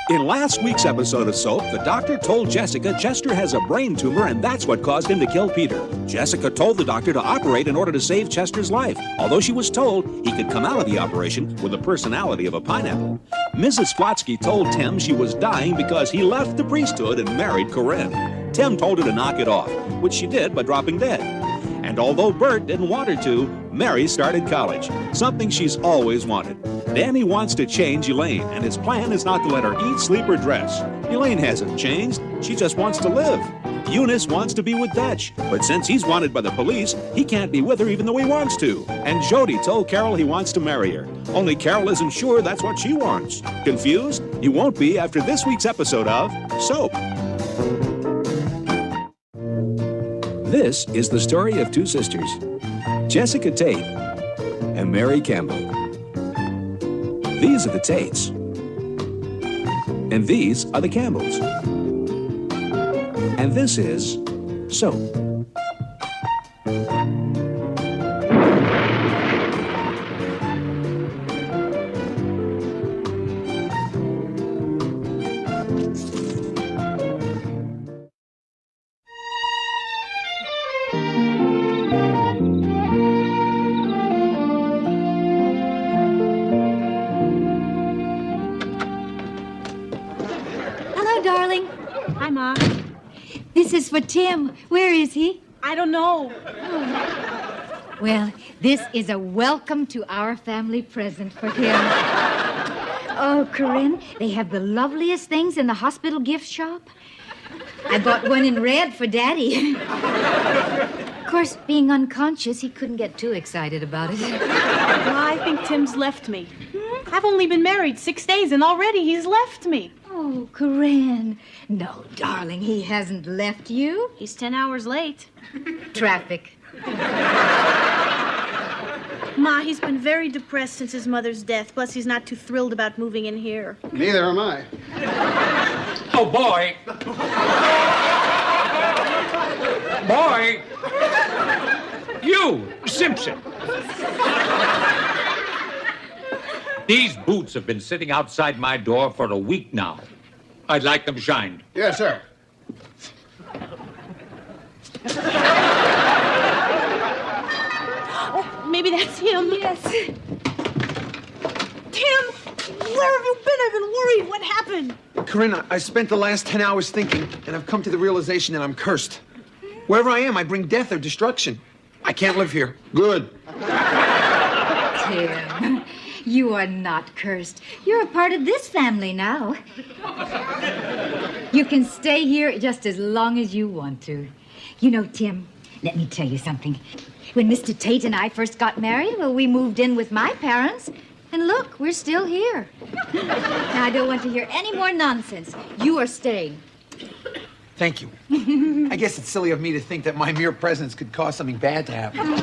In last week's episode of Soap, the doctor told Jessica Chester has a brain tumor and that's what caused him to kill Peter. Jessica told the doctor to operate in order to save Chester's life, although she was told he could come out of the operation with the personality of a pineapple. Mrs. Flotsky told Tim she was dying because he left the priesthood and married Corinne. Tim told her to knock it off, which she did by dropping dead. And although Bert didn't want her to, Mary started college, something she's always wanted. Danny wants to change Elaine, and his plan is not to let her eat, sleep, or dress. Elaine hasn't changed. She just wants to live. Eunice wants to be with Dutch, but since he's wanted by the police, he can't be with her even though he wants to. And Jody told Carol he wants to marry her. Only Carol isn't sure that's what she wants. Confused? You won't be after this week's episode of Soap. This is the story of two sisters, Jessica Tate and Mary Campbell. These are the Tates, and these are the Campbells. And this is Soap. Darling. Hi, Ma. This is for Tim. Where is he? I don't know. Oh. Well, this is a welcome to our family present for him. Oh, Corinne, they have the loveliest things in the hospital gift shop. I bought one in red for Daddy. Of course, being unconscious, he couldn't get too excited about it. Well, I think Tim's left me. I've only been married 6 days, and already he's left me. Oh, Corinne. No, darling, he hasn't left you. He's 10 hours late. Traffic. Ma, he's been very depressed since his mother's death. Plus, he's not too thrilled about moving in here. Neither am I. Oh, boy. Boy. You, Simpson. These boots have been sitting outside my door for a week now. I'd like them shined. Yes, sir. Oh, maybe that's him. Yes. Tim, where have you been? I've been worried. What happened? Corinne, I spent the last 10 hours thinking, and I've come to the realization that I'm cursed. Wherever I am, I bring death or destruction. I can't live here. Good. Tim, you are not cursed. You're a part of this family now. You can stay here just as long as you want to. You know, Tim, let me tell you something. When Mr. Tate and I first got married, well, we moved in with my parents. And look, we're still here. Now, I don't want to hear any more nonsense. You are staying. Thank you. I guess it's silly of me to think that my mere presence could cause something bad to happen.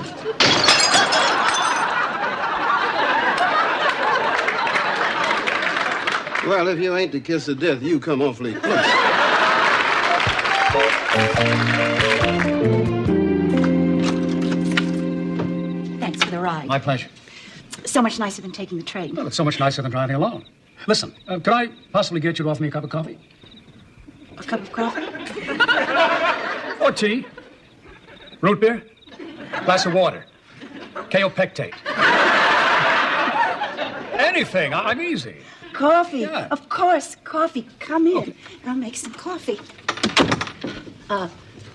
Well, if you ain't the kiss of death, you come awfully close. Thanks for the ride. My pleasure. So much nicer than taking the train. Well, it's so much nicer than driving alone. Listen, could I possibly get you to offer me a cup of coffee? A cup of coffee? Or tea? Root beer? Glass of water? Kaopectate? Anything. I'm easy. Coffee. Yeah. Of course, coffee. Come in. I'll make some coffee.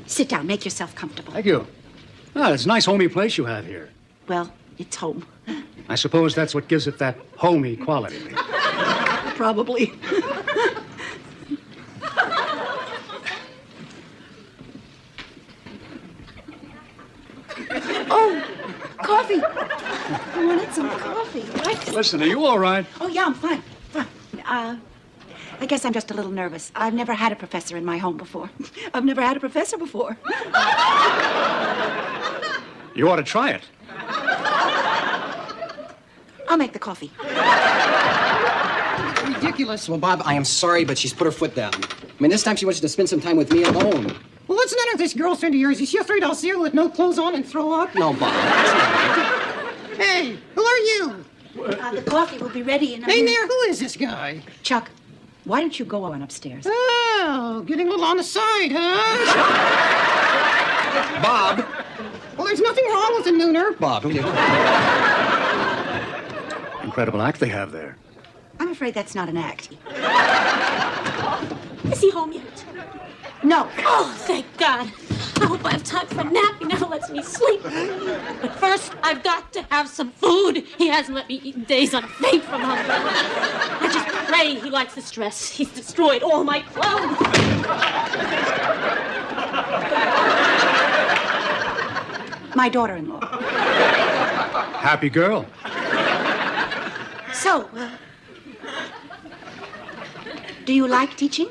Sit down. Make yourself comfortable. Thank you. Ah, it's a nice homey place you have here. Well, it's home. I suppose that's what gives it that homey quality. Probably. Oh, coffee. I wanted some coffee. Right? Listen, are you all right? Oh, yeah, I'm fine. Fine. I guess I'm just a little nervous. I've never had a professor in my home before. I've never had a professor before. You ought to try it. I'll make the coffee. Ridiculous. Well, Bob, I am sorry, but she's put her foot down. I mean, this time she wants you to spend some time with me alone. Well, what's none of this girlfriend of yours? Is she afraid I'll see her with no clothes on and throw up? No, Bob. That's not it. Hey, who are you? The coffee will be ready in a Hey minute. there, who is this guy? Chuck, Why don't you go on upstairs? Oh, getting a little on the side, huh? Bob. Well, there's nothing wrong with a nooner. Bob. Incredible act they have there. I'm afraid that's not an act. Is he home yet? No. Oh, thank God. I hope I have time for a nap. He never lets me sleep. But first, I've got to have some food. He hasn't let me eat in days. I'm faint from hunger. I just pray he likes this dress. He's destroyed all my clothes. My daughter-in-law. Happy girl. So, do you like teaching?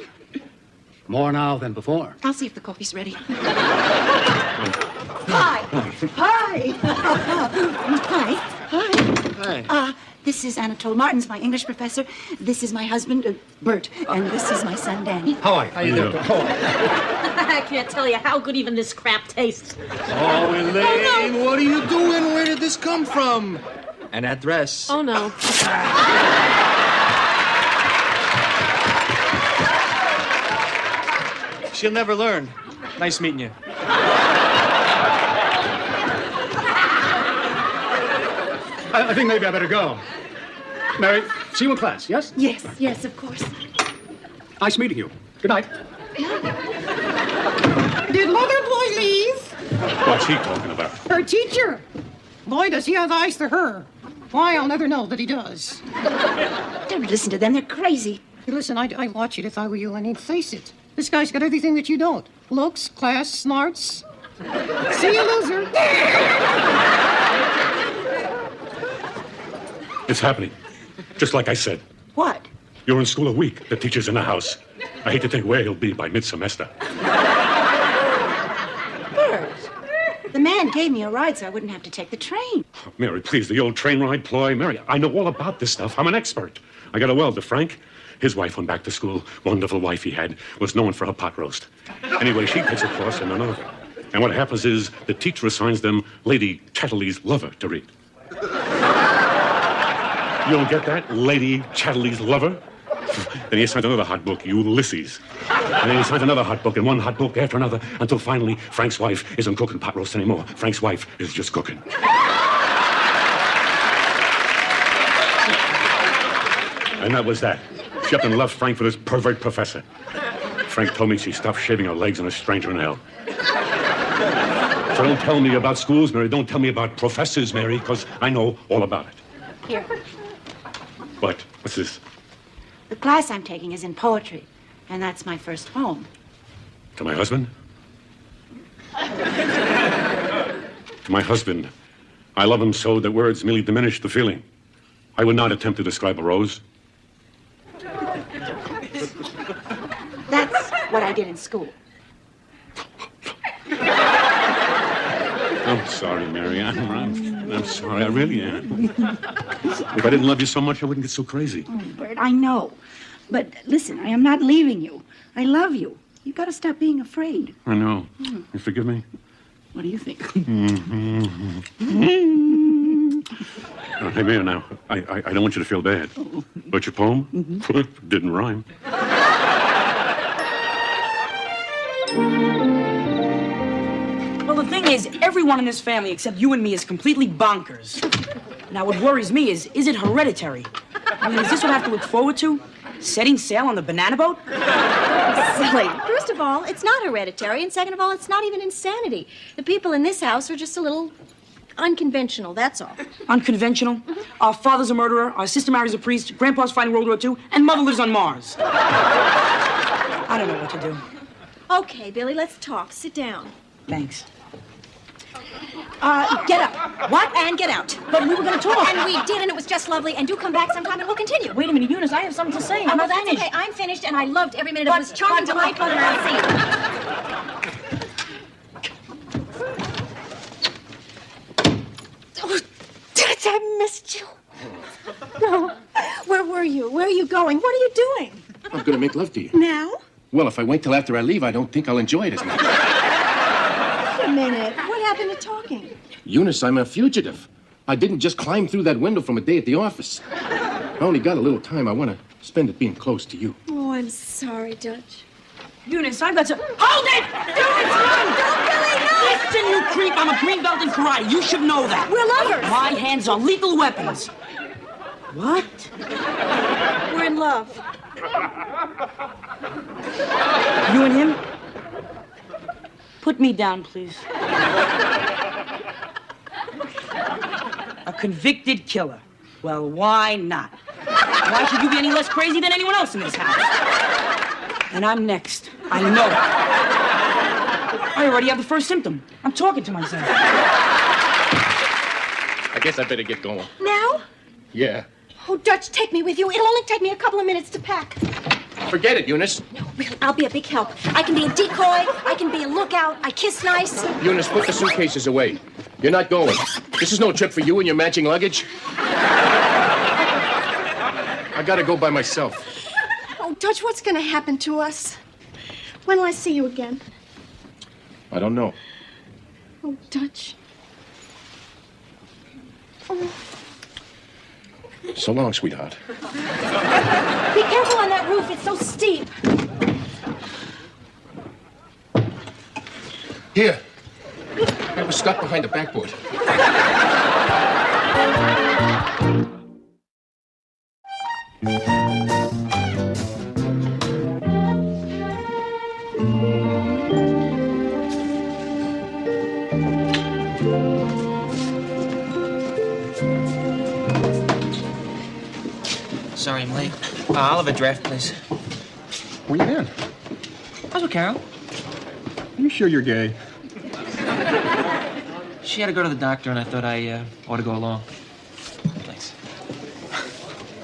More now than before. I'll see if the coffee's ready. Hi. Hi. Hi. Hi. This is Anatole Martins, my English professor. This is my husband, Bert. And this is my son, Danny. How are you? How you doing? I can't tell you how good even this crap tastes. Oh, Elaine, what are you doing? Where did this come from? And that dress. Oh, no. She'll never learn. Nice meeting you. I think maybe I better go. Mary, see you in class, yes? Yes, yes, of course. Nice meeting you. Good night. Did Mother Boy leave? What's he talking about? Her teacher. Boy, does he have eyes for her. Why, I'll never know that he does. Don't listen to them. They're crazy. Hey, listen, I'd watch it if I were you, and he'd face it. This guy's got everything that you don't. Looks, class, smarts. See you, loser. It's happening. Just like I said. What? You're in school a week. The teacher's in the house. I hate to think where he'll be by mid-semester. Bert. The man gave me a ride so I wouldn't have to take the train. Mary, please, the old train ride ploy. Mary, I know all about this stuff. I'm an expert. I got a welder, Frank. His wife went back to school. Wonderful wife he had. Was known for her pot roast. Anyway, she takes a course in another. And what happens is the teacher assigns them Lady Chatterley's lover to read. You don't get that? Lady Chatterley's lover? Then he assigns another hot book, Ulysses. And then he assigns another hot book and one hot book after another until finally Frank's wife isn't cooking pot roast anymore. Frank's wife is just cooking. And that was that. She up and left Frank for this pervert professor. Frank told me she stopped shaving her legs and a stranger in hell. So don't tell me about schools, Mary. Don't tell me about professors, Mary, because I know all about it. Here. What? What's this? The class I'm taking is in poetry, and that's my first poem. To my husband? To my husband. I love him so that words merely diminish the feeling. I would not attempt to describe a rose. That's what I did in school. I'm sorry, Mary. I'm sorry. I really am. If I didn't love you so much, I wouldn't get so crazy. Oh, Bert, I know. But listen, I am not leaving you. I love you. You've got to stop being afraid. I know. You forgive me? What do you think? Hey, Mary, now, I don't want you to feel bad. But your poem didn't rhyme. Well, the thing is, everyone in this family except you and me is completely bonkers. Now, what worries me is it hereditary? I mean, is this what I have to look forward to? Setting sail on the banana boat? Silly. First of all, it's not hereditary, and second of all, it's not even insanity. The people in this house are just a little unconventional, that's all. Unconventional? Mm-hmm. Our father's a murderer, our sister marries a priest, grandpa's fighting World War II, and mother lives on Mars. I don't know what to do. Okay, Billy, let's talk. Sit down. Thanks. Get up. What? And get out. But we were going to talk. And we did, and it was just lovely. And do come back sometime, and we'll continue. Wait a minute, Eunice, I have something to say. I'm well, not that's finished. okay. I'm finished, and I loved every minute of it. It was charming, delightful, and I'll see you. Oh, Dad, I missed you. No. Where were you? Where are you going? What are you doing? I'm going to make love to you. Now? Well, if I wait till after I leave, I don't think I'll enjoy it as much. Wait a minute. What happened to talking? Eunice, I'm a fugitive. I didn't just climb through that window from a day at the office. I only got a little time. I want to spend it being close to you. Oh, I I'm sorry, Dutch. Eunice, I've got to... Hold it! Eunice, run! Don't, Billy, no! Listen, you creep, I'm a green belt in karate. You should know that. We're lovers. My hands are lethal weapons. What? We're in love. You and him? Put me down, please. A convicted killer. Well, why not? Why should you be any less crazy than anyone else in this house? And I'm next. I know it. I already have the first symptom. I'm talking to myself. I guess I better get going. Now? Yeah. Oh, Dutch, take me with you. It'll only take me a couple of minutes to pack. Forget it, Eunice. No, really, I'll be a big help. I can be a decoy. I can be a lookout. I kiss nice. Eunice, put the suitcases away. You're not going. This is no trip for you and your matching luggage. I gotta go by myself. Oh, Dutch, what's going to happen to us? When will I see you again? I don't know. Oh, Dutch. Oh. So long, sweetheart. Be careful on that roof. It's so steep. Here. I was stuck behind the backboard. Sorry I'm late. I'll have a draft, please. Where you been? I was with Carol. Are you sure you're gay? She had to go to the doctor, and I thought I ought to go along. Thanks.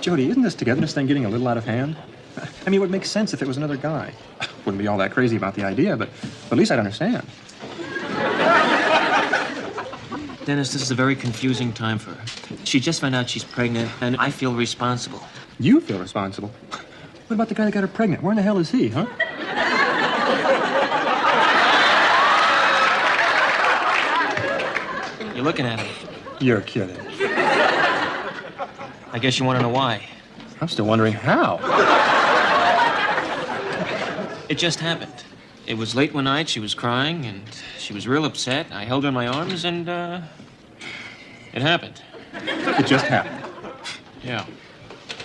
Jody, isn't this togetherness thing getting a little out of hand? I mean, it would make sense if it was another guy. Wouldn't be all that crazy about the idea, but at least I'd understand. Dennis, this is a very confusing time for her. She just found out she's pregnant, and I feel responsible. You feel responsible? What about the guy that got her pregnant? Where in the hell is he, huh? You're looking at him. You're kidding. I guess you want to know why. I'm still wondering how. It just happened. It was late one night, she was crying, and she was real upset. I held her in my arms, and, it happened. It just happened. Yeah.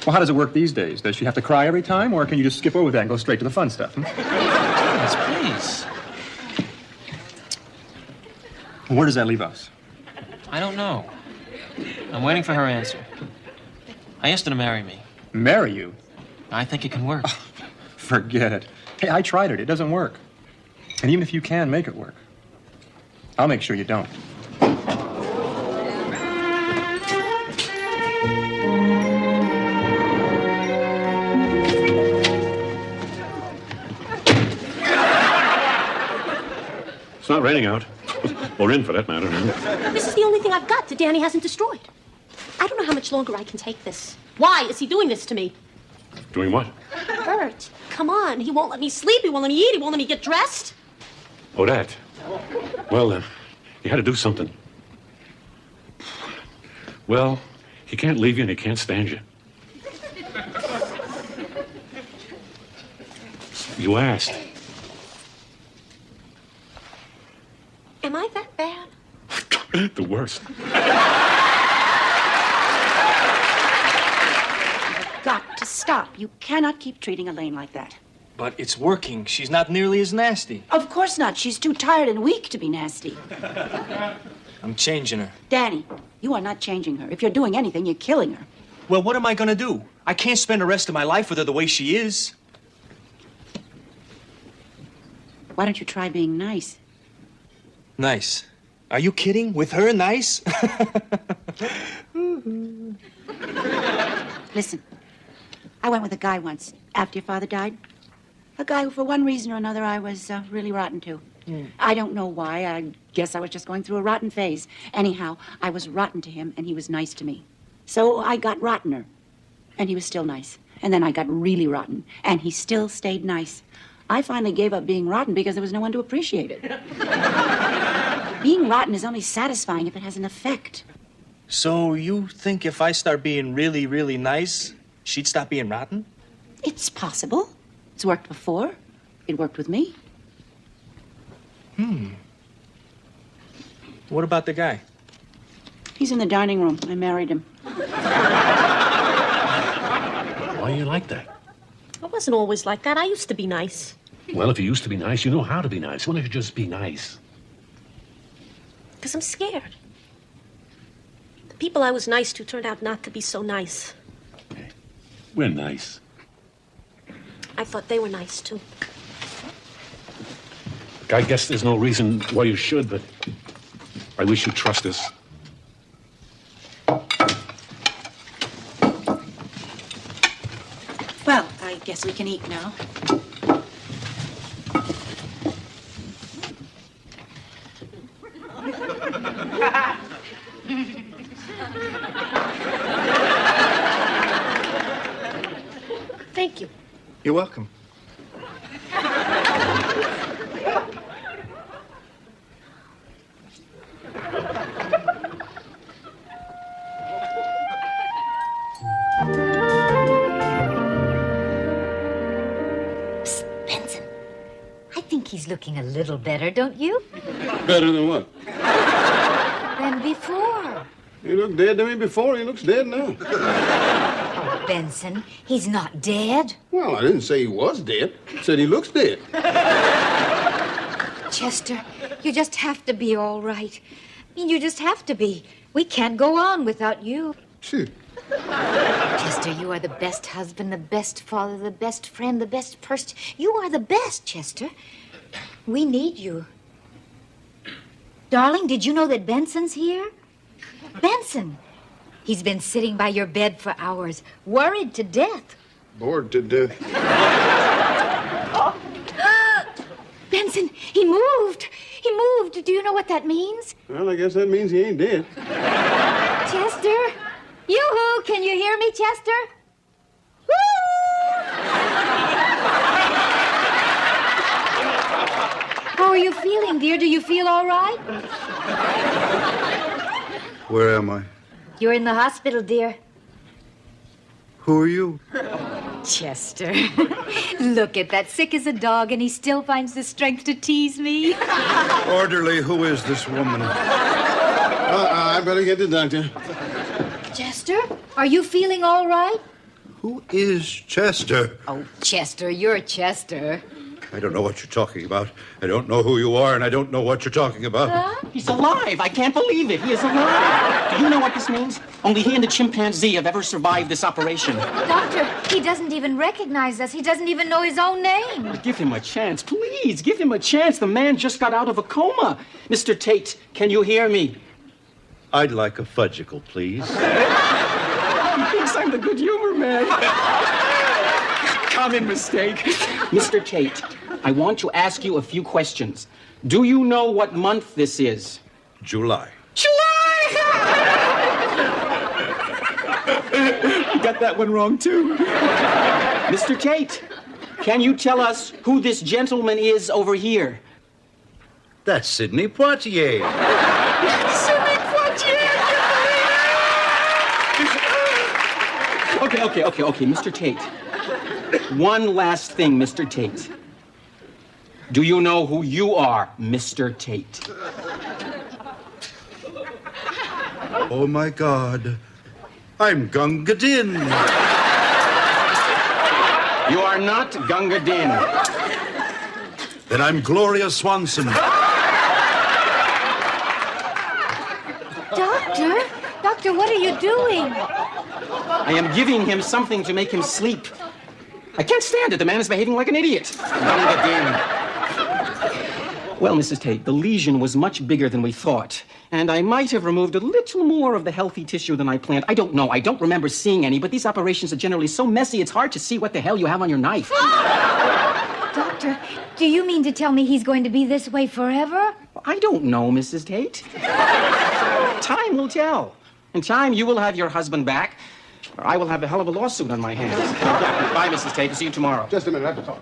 Well, how does it work these days? Does she have to cry every time, or can you just skip over that and go straight to the fun stuff? Yes, please. Where does that leave us? I don't know. I'm waiting for her answer. I asked her to marry me. Marry you? I think it can work. Oh, forget it. Hey, I tried it. It doesn't work. And even if you can make it work, I'll make sure you don't. It's not raining out. Or in, for that matter. This is the only thing I've got that Danny hasn't destroyed. I don't know how much longer I can take this. Why is he doing this to me? Doing what? Bert, come on. He won't let me sleep. He won't let me eat. He won't let me get dressed. Oh, that. Well, then, you had to do something. Well, he can't leave you and he can't stand you. You asked. Am I that bad? The worst. Got to stop. You cannot keep treating Elaine like that. But it's working. She's not nearly as nasty. Of course not. She's too tired and weak to be nasty. I'm changing her. Danny, you are not changing her. If you're doing anything, you're killing her. Well, what am I gonna do? I can't spend the rest of my life with her the way she is. Why don't you try being nice? Nice. Are you kidding? With her, nice? Listen, I went with a guy once after your father died. A guy who, for one reason or another, I was really rotten to. I don't know why. I guess I was just going through a rotten phase. Anyhow, I was rotten to him, and he was nice to me. So I got rottener, and he was still nice. And then I got really rotten, and he still stayed nice. I finally gave up being rotten because there was no one to appreciate it. Being rotten is only satisfying if it has an effect. So you think if I start being really, really nice, she'd stop being rotten? It's possible. It's worked before. It worked with me. What about the guy? He's in the dining room. I married him. Why are you like that? I wasn't always like that. I used to be nice. Well, if you used to be nice, you know how to be nice. Why don't you just be nice? Because I'm scared. The people I was nice to turned out not to be so nice. We're nice. I thought they were nice, too. I guess there's no reason why you should, but I wish you'd trust us. Well, I guess we can eat now. Thank you. You're welcome. Psst, Benson. I think he's looking a little better, don't you? Better than what? Than before. He looked dead to me before. He looks dead now. Oh, Benson, he's not dead. Well, I didn't say he was dead. I said he looks dead. Chester, you just have to be all right. I mean, you just have to be. We can't go on without you. Phew. Chester, you are the best husband, the best father, the best friend, the best person. You are the best, Chester. We need you. Darling, did you know that Benson's here? Benson! He's been sitting by your bed for hours, worried to death. Bored to death. Benson, he moved. He moved. Do you know what that means? Well, I guess that means he ain't dead. Chester? Yoo-hoo! Can you hear me, Chester? Woo! How are you feeling, dear? Do you feel all right? Where am I? You're in the hospital, dear. Who are you? Chester. Look at that, sick as a dog, and he still finds the strength to tease me. Orderly, who is this woman? I better get the doctor. Chester, are you feeling all right? Who is Chester? Oh, Chester, you're Chester. I don't know what you're talking about. I don't know who you are, and I don't know what you're talking about. He's alive. I can't believe it. He is alive. Do you know what this means? Only he and the chimpanzee have ever survived this operation. Doctor, he doesn't even recognize us. He doesn't even know his own name. Give him a chance, please. Give him a chance. The man just got out of a coma. Mr. Tate, can you hear me? I'd like a fudgicle, please. He thinks I'm the good humor man. Common mistake. Mr. Tate, I want to ask you a few questions. Do you know what month this is? July. July! You got that one wrong, too. Mr. Tate, can you tell us who this gentleman is over here? That's Sidney Poitier. Sidney Poitier! Okay, Mr. Tate. One last thing, Mr. Tate. Do you know who you are, Mr. Tate? Oh, my God. I'm Gunga Din. You are not Gunga Din. Then I'm Gloria Swanson. Doctor, what are you doing? I am giving him something to make him sleep. I can't stand it. The man is behaving like an idiot. Gunga Din. Well, Mrs. Tate, the lesion was much bigger than we thought. And I might have removed a little more of the healthy tissue than I planned. I don't know. I don't remember seeing any, but these operations are generally so messy, it's hard to see what the hell you have on your knife. Doctor, do you mean to tell me he's going to be this way forever? I don't know, Mrs. Tate. Time will tell. In time, you will have your husband back, or I will have a hell of a lawsuit on my hands. Bye, Mrs. Tate. See you tomorrow. Just a minute, I have to talk.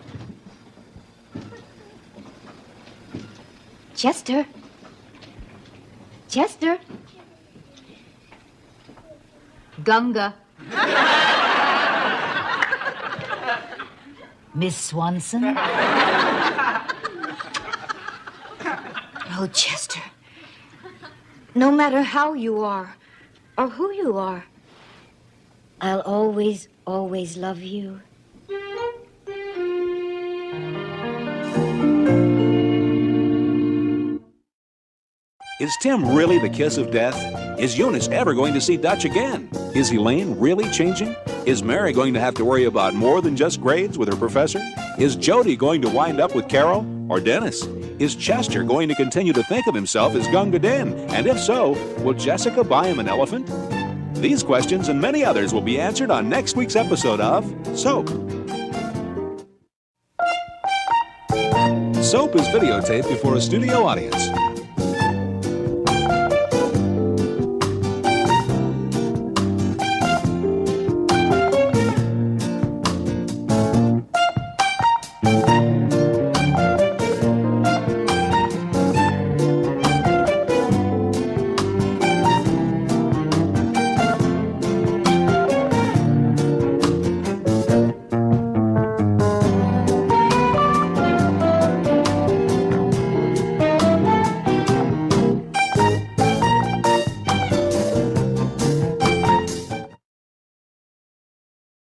Chester? Chester? Gunga. Miss Swanson? Oh, Chester. No matter how you are or who you are, I'll always, always love you. Is Tim really the kiss of death? Is Eunice ever going to see Dutch again? Is Elaine really changing? Is Mary going to have to worry about more than just grades with her professor? Is Jody going to wind up with Carol or Dennis? Is Chester going to continue to think of himself as Gunga Din? And if so, will Jessica buy him an elephant? These questions and many others will be answered on next week's episode of Soap. Soap is videotaped before a studio audience.